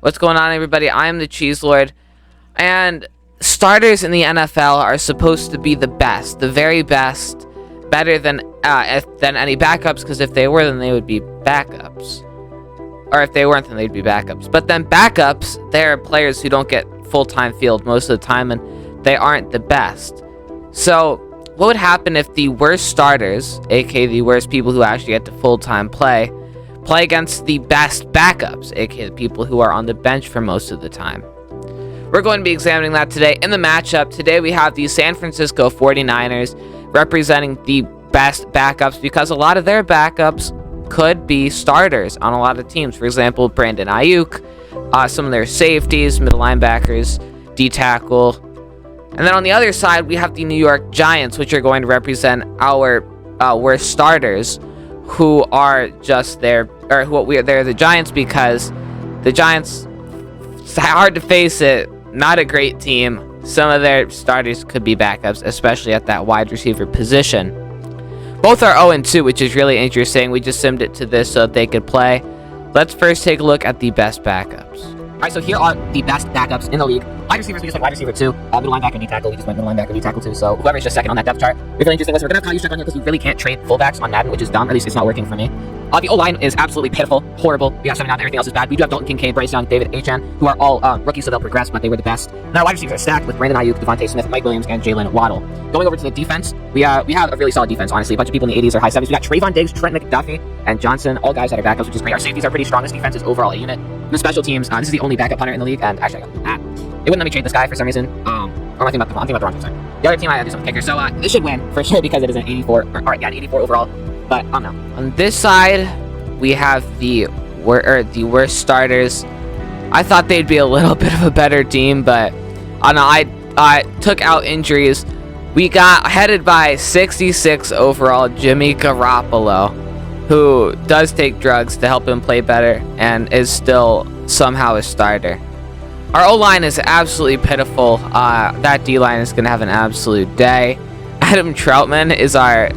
What's going on, everybody? I am the Cheese Lord, and starters in the NFL are supposed to be the best, the very best, better than any backups, because if they were, then they would be backups. Or if they weren't, then they'd be backups. But then backups, they're players who don't get full-time field most of the time, and they aren't the best. So what would happen if the worst starters, aka the worst people who actually get to full-time play against the best backups, aka the people who are on the bench for most of the time? We're going to be examining that today in the matchup. Today we have the San Francisco 49ers representing the best backups, because a lot of their backups could be starters on a lot of teams. For example, Brandon Ayuk, some of their safeties, middle linebackers, D-tackle. And then on the other side, we have the New York Giants, which are going to represent our worst starters, who are just they're the Giants, because the Giants, it's hard to face it, not a great team. Some of their starters could be backups, especially at that wide receiver position. Both are 0-2, which is really interesting. We just simmed it to this so that they could play. Let's first take a look at the best backups. Alright, so here are the best backups in the league. Wide receivers, we just went wide receiver 2. Middle linebacker, D-tackle, we just went middle linebacker, D-tackle 2. So whoever's just second on that depth chart. It's really interesting. We're going to have Kyle Juszczyk on here because we really can't trade fullbacks on Madden, which is dumb. At least it's not working for me. The O-line is absolutely pitiful, horrible. We have 7 down, everything else is bad. We do have Dalton Kincaid, Bryce Young, David Achane, who are all rookies, so they'll progress, but they were the best. And our wide receivers are stacked with Brandon Ayuk, Devontae Smith, Mike Williams, and Jalen Waddle. Going over to the defense, we have a really solid defense, honestly. A bunch of people in the 80s or high 70s. We got Trayvon Diggs, Trent McDuffie, and Johnson, all guys that are backups, which is great. Our safeties are pretty strong. This defense is overall a unit. And the special teams, this is the only backup punter in the league, and actually, it wouldn't let me trade this guy for some reason. Or I'm thinking about the wrong team, sorry. The other team, I had to do some kicker, so this should win for sure because it is an 84, an 84 overall, but I don't know. On this side, we have the worst starters. I thought they'd be a little bit of a better team, but I don't know. I took out injuries. We got headed by 66 overall Jimmy Garoppolo, who does take drugs to help him play better and is still somehow a starter. Our O-line is absolutely pitiful. That D-line is going to have an absolute day. Adam Troutman is our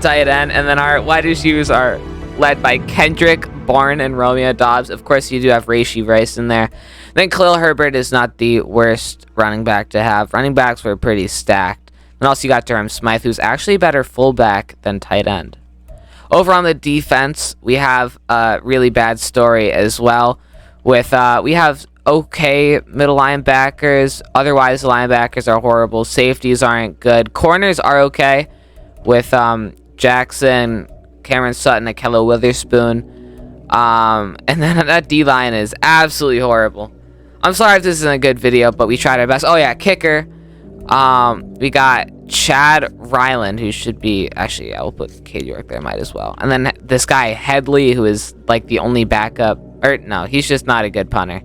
tight end, and then our wide receivers are led by Kendrick Bourne and Romeo Doubs. Of course, you do have Rashee Rice in there. Then Khalil Herbert is not the worst running back to have. Running backs were pretty stacked. And also you got Durham Smythe, who's actually a better fullback than tight end. Over on the defense, we have a really bad story as well. With we have okay middle linebackers. Otherwise, the linebackers are horrible. Safeties aren't good. Corners are okay with Jackson, Cameron Sutton, Akello Witherspoon. And then that D-line is absolutely horrible. I'm sorry if this isn't a good video, but we tried our best. Oh yeah, kicker. We got Chad Ryland, who should be, actually, yeah, we'll put Cade York there, might as well. And then this guy, Headley, who is like the only backup. Or no, he's just not a good punter.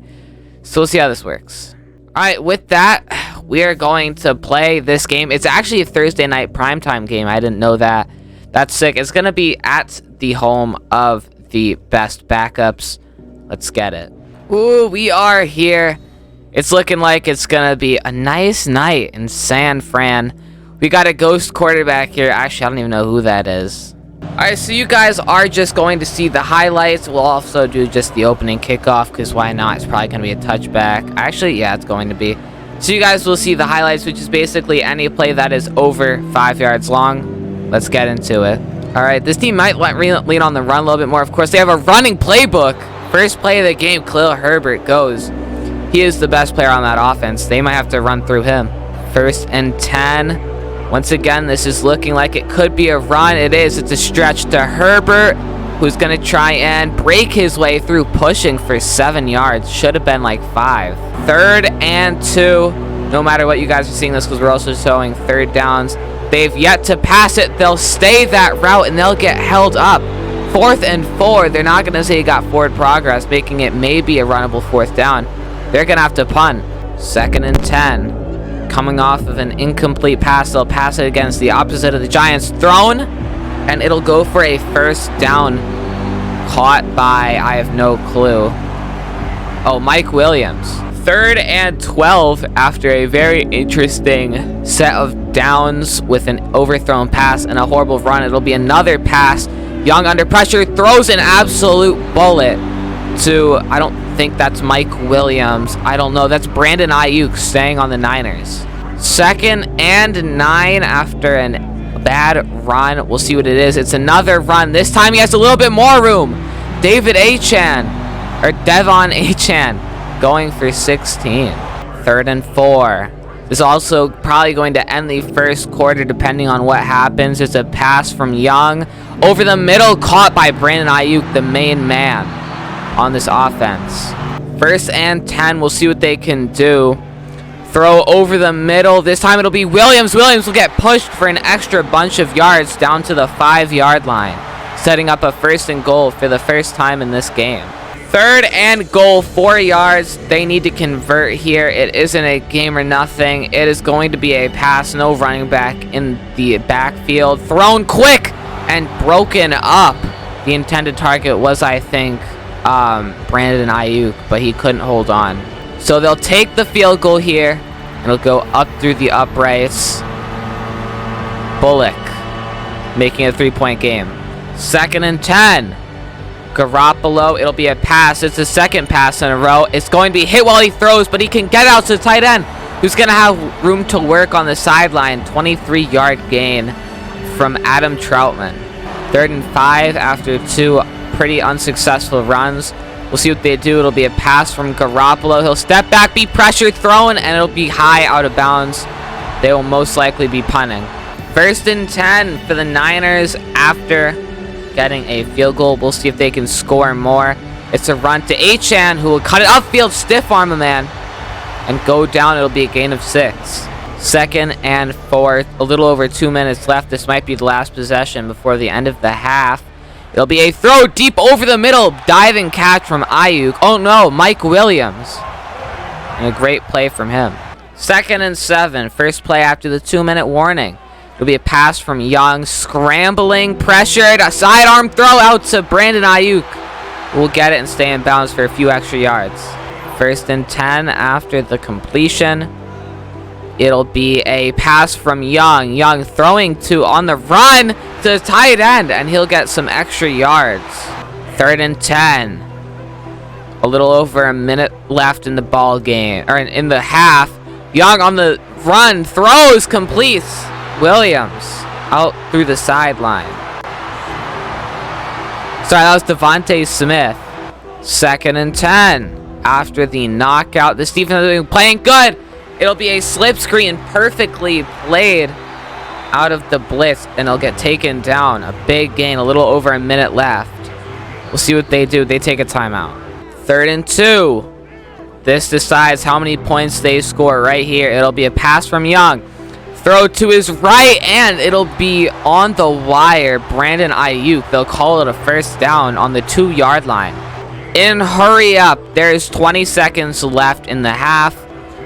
So we'll see how this works. Alright, with that, we are going to play this game. It's actually a Thursday night primetime game. I didn't know that. That's sick. It's going to be at the home of the best backups. Let's get it. Ooh, we are here. It's looking like it's going to be a nice night in San Fran. We got a ghost quarterback here. Actually, I don't even know who that is. Alright, so you guys are just going to see the highlights. We'll also do just the opening kickoff, because why not? It's probably going to be a touchback. Actually, yeah, it's going to be. So you guys will see the highlights, which is basically any play that is over 5 yards long. Let's get into it. Alright, this team might lean on the run a little bit more. Of course, they have a running playbook. First play of the game, Khalil Herbert goes. He is the best player on that offense. They might have to run through him. 1st and 10. Once again, this is looking like it could be a run. It is. It's a stretch to Herbert, who's going to try and break his way through, pushing for 7 yards. Should have been like 5. 3rd and 2. No matter what, you guys are seeing this because we're also showing third downs. They've yet to pass it. They'll stay that route, and they'll get held up. 4th and 4. They're not going to say he got forward progress, making it maybe a runnable 4th down. They're going to have to punt. 2nd and 10. Coming off of an incomplete pass, they'll pass it against the opposite of the Giants. Thrown, and it'll go for a 1st down. Caught by, I have no clue. Oh, Mike Williams. 3rd and 12 after a very interesting set of downs with an overthrown pass and a horrible run. It'll be another pass. Young under pressure throws an absolute bullet to, I don't think that's Mike Williams. I don't know. That's Brandon Ayuk staying on the Niners. 2nd and 9 after a bad run. We'll see what it is. It's another run. This time he has a little bit more room. Devon Achane going for 16. 3rd and 4. This is also probably going to end the first quarter depending on what happens. It's a pass from Young over the middle, caught by Brandon Ayuk, the main man on this offense. 1st and 10. We'll see what they can do. Throw over the middle. This time it'll be Williams. Williams will get pushed for an extra bunch of yards down to the 5-yard line, setting up a 1st and goal for the first time in this game. 3rd and goal, 4 yards. They need to convert here. It isn't a game or nothing. It is going to be a pass. No running back in the backfield. Thrown quick and broken up. The intended target was, I think, Brandon Ayuk, but he couldn't hold on. So they'll take the field goal here, and it'll go up through the uprights. Bullock making a 3-point game. 2nd and 10. Garoppolo, it'll be a pass. It's the 2nd pass in a row. It's going to be hit while he throws, but he can get out to the tight end, who's going to have room to work on the sideline. 23-yard gain from Adam Troutman. 3rd and 5 after 2 pretty unsuccessful runs. We'll see what they do. It'll be a pass from Garoppolo. He'll step back, be pressured, thrown, and it'll be high out of bounds. They will most likely be punting. 1st and 10 for the Niners after getting a field goal. We'll see if they can score more. It's a run to Achane, who will cut it upfield, stiff arm a man, and go down. It'll be a gain of 6. 2nd and 4. A little over 2 minutes left. This might be the last possession before the end of the half. It'll be a throw deep over the middle. Diving catch from Ayuk. Oh no, Mike Williams. And a great play from him. 2nd and 7. First play after the 2-minute warning. It'll be a pass from Young. Scrambling, pressured. A sidearm throw out to Brandon Ayuk. We'll get it and stay in bounds for a few extra yards. 1st and 10 after the completion. It'll be a pass from Young. Young throwing to on the run to the tight end, and he'll get some extra yards. 3rd and 10. A little over a minute left in the ball game, or in the half. Young on the run, throws, completes. Williams out through the sideline. Sorry, that was Devontae Smith. 2nd and 10 after the knockout. This defense is playing good. It'll be a slip screen, perfectly played out of the blitz, and it'll get taken down. A big gain, a little over a minute left. We'll see what they do. They take a timeout. 3rd and 2. This decides how many points they score right here. It'll be a pass from Young. Throw to his right, and it'll be on the wire. Brandon Ayuk. They'll call it a 1st down on the 2-yard line. Hurry up. There's 20 seconds left in the half.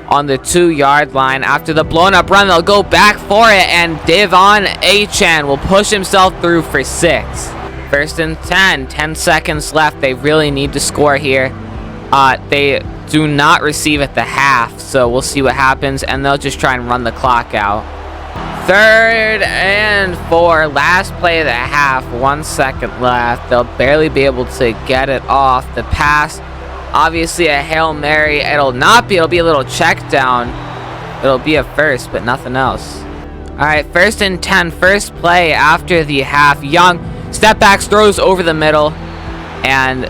On the 2-yard line. After the blown up run, they'll go back for it, and Devon Achane will push himself through for 6. 1st and 10. 10 seconds left. They really need to score here. They do not receive at the half, so we'll see what happens, and they'll just try and run the clock out. 3rd and 4. Last play of the half. 1 second left. They'll barely be able to get it off. The pass, obviously a Hail Mary. It'll be a little check down. It'll be a first, but nothing else. Alright, 1st and 10. First play after the half. Young step backs, throws over the middle, and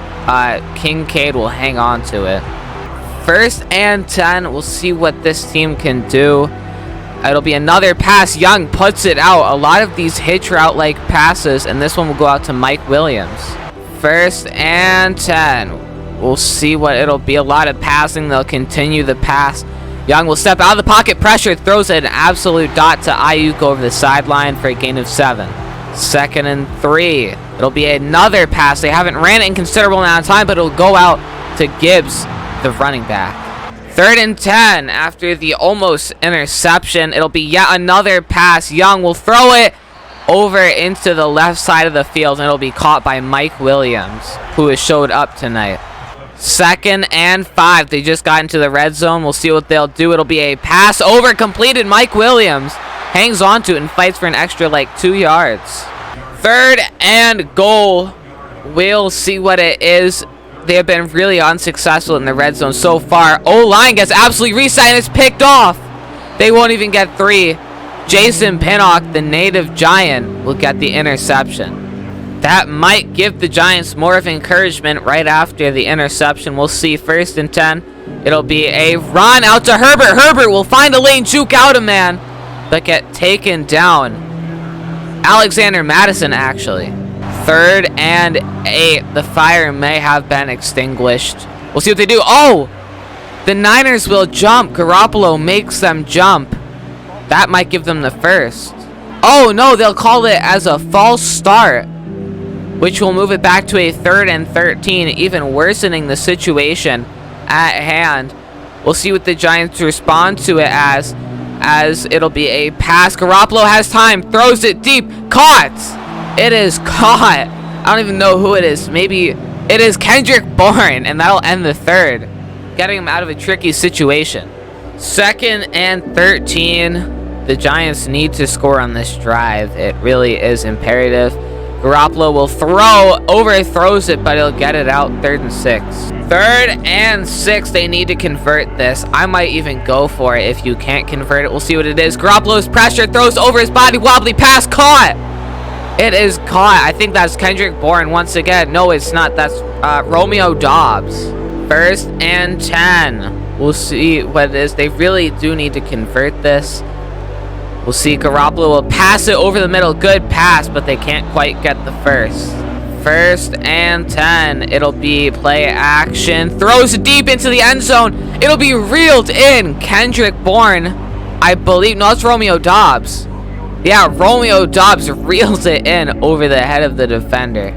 Kincaid will hang on to it. 1st and 10. We'll see what this team can do. It'll be another pass. Young puts it out. A lot of these hitch route-like passes, and this one will go out to Mike Williams. 1st and 10. We'll see what it'll be. A lot of passing. They'll continue the pass. Young will step out of the pocket, pressure, throws an absolute dot to Ayuk over the sideline for a gain of 7. 2nd and 3. It'll be another pass. They haven't ran it in considerable amount of time, but it'll go out to Gibbs, the running back. 3rd and 10 after the almost interception. It'll be yet another pass. Young will throw it over into the left side of the field, and it'll be caught by Mike Williams, who has showed up tonight. 2nd and 5. They just got into the red zone. We'll see what they'll do. It'll be a pass over completed. Mike Williams hangs on to it and fights for an extra 2 yards. 3rd and goal. We'll see what it is. they have been really unsuccessful in the red zone so far. O-line gets absolutely reset and it's picked off. They won't even get 3. Jason Pinnock, the native Giant, will get the interception. That might give the Giants more of encouragement right after the interception. We'll see. 1st and 10. It'll be a run out to Herbert. Herbert will find a lane, juke out a man, but get taken down. Alexander Madison, actually. 3rd and 8. The fire may have been extinguished. We'll see what they do. Oh! The Niners will jump. Garoppolo makes them jump. That might give them the first. Oh, no, they'll call it as a false start, which will move it back to a 3rd and 13, even worsening the situation at hand. We'll see what the Giants respond to it as it'll be a pass. Garoppolo has time, throws it deep, caught. It is caught. I don't even know who it is. Maybe it is Kendrick Bourne, and that'll end the 3rd, getting him out of a tricky situation. 2nd and 13. The Giants need to score on this drive. It really is imperative. Garoppolo will throw, overthrows it, but he'll get it out. 3rd and 6. 3rd and 6. They need to convert this. I might even go for it if you can't convert it. We'll see what it is. Garoppolo's pressure, throws over his body, wobbly pass, caught. It is caught. I think that's Kendrick Bourne once again. No, it's not. That's Romeo Doubs. 1st and 10. We'll see what it is. They really do need to convert this. We'll see. Garoppolo will pass it over the middle. Good pass, but they can't quite get the first. 1st and 10. It'll be play action. Throws it deep into the end zone. It'll be reeled in. Kendrick Bourne, I believe. No, it's Romeo Doubs. Yeah, Romeo Doubs reels it in over the head of the defender.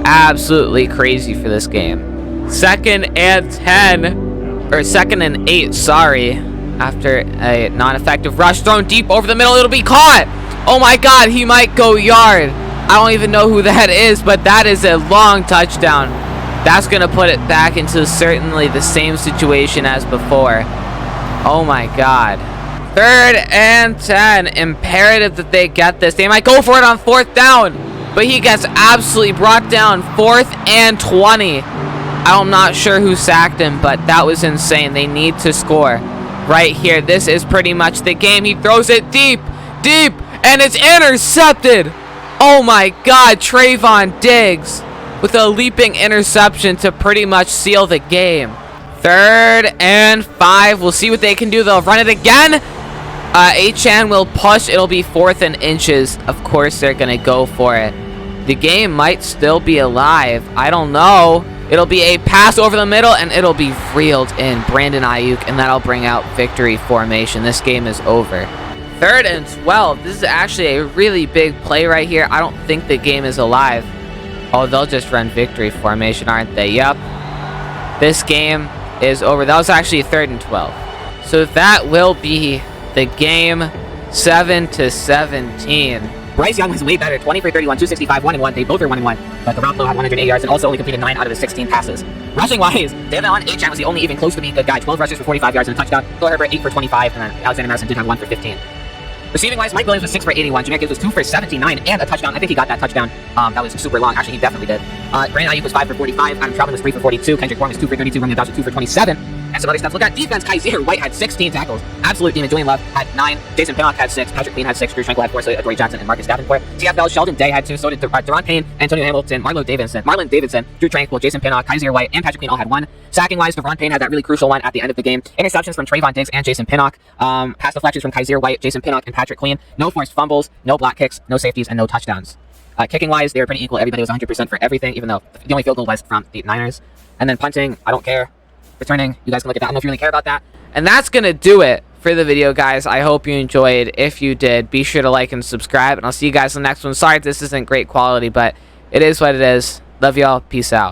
Absolutely crazy for this game. 2nd and 10. Or 2nd and 8, sorry. After a non-effective rush thrown deep over the middle, it'll be caught. Oh my god, he might go yard. I don't even know who that is, but that is a long touchdown. That's going to put it back into certainly the same situation as before. Oh my god. 3rd and 10. Imperative that they get this. They might go for it on 4th down, but he gets absolutely brought down. 4th and 20. I'm not sure who sacked him, but that was insane. They need to score right here. This is pretty much the game. He throws it deep, and it's intercepted. Oh my god, Trayvon Diggs with a leaping interception to pretty much seal the game. 3rd and 5. We'll see what they can do. They'll run it again. Achan will push. It'll be 4th and inches. Of course, they're going to go for it. The game might still be alive. I don't know. It'll be a pass over the middle, and it'll be reeled in. Brandon Ayuk, and that'll bring out victory formation. This game is over. 3rd and 12. This is actually a really big play right here. I don't think the game is alive. Oh, they'll just run victory formation, aren't they? Yep. This game is over. That was actually 3rd and 12. So that will be the game. 7-17. Bryce Young was way better. 20 for 31, 265, 1-1. They both are 1-1. But Garoppolo had 108 yards and also only completed 9 out of his 16 passes. Rushing-wise, Devon Achan was the only even close to being a good guy. 12 rushes for 45 yards and a touchdown. Phil Herbert, 8 for 25. And then Alexander Madison did have 1 for 15. Receiving-wise, Mike Williams was 6 for 81. Jameer Gibbs was 2 for 79 and a touchdown. I think he got that touchdown. That was super long. Actually, he definitely did. Brandon Ayuk was 5 for 45. Adam Troutman was 3 for 42. Kendrick Bourne was 2 for 32. Romeo Doubs was 2 for 27. And some other stuff. Look at defense. Kaiser White had 16 tackles. Absolute demon. Julian Love had 9. Jason Pinnock had 6. Patrick Queen had 6. Drew Schenkel had 4. So Adoree Jackson and Marcus Davenport. TFL, Sheldon Day had 2. So did Deron Payne, Antonio Hamilton, Marlon Davidson, Drew Tranquil, Jason Pinnock, Kaiser White, and Patrick Queen all had 1. Sacking-wise, Deron Payne had that really crucial one at the end of the game. Interceptions from Trayvon Diggs and Jason Pinnock. Pass deflections from Kaiser White, Jason Pinnock, and Patrick Queen. No forced fumbles, no block kicks, no safeties, and no touchdowns. Kicking-wise, they were pretty equal. Everybody was 100% for everything, even though the only field goal was from the Niners. And then punting, I don't care. Returning, you guys can look at that. I don't know if you really care about that. And that's going to do it for the video, guys. I hope you enjoyed. If you did, be sure to like and subscribe. And I'll see you guys in the next one. Sorry if this isn't great quality, but it is what it is. Love y'all. Peace out.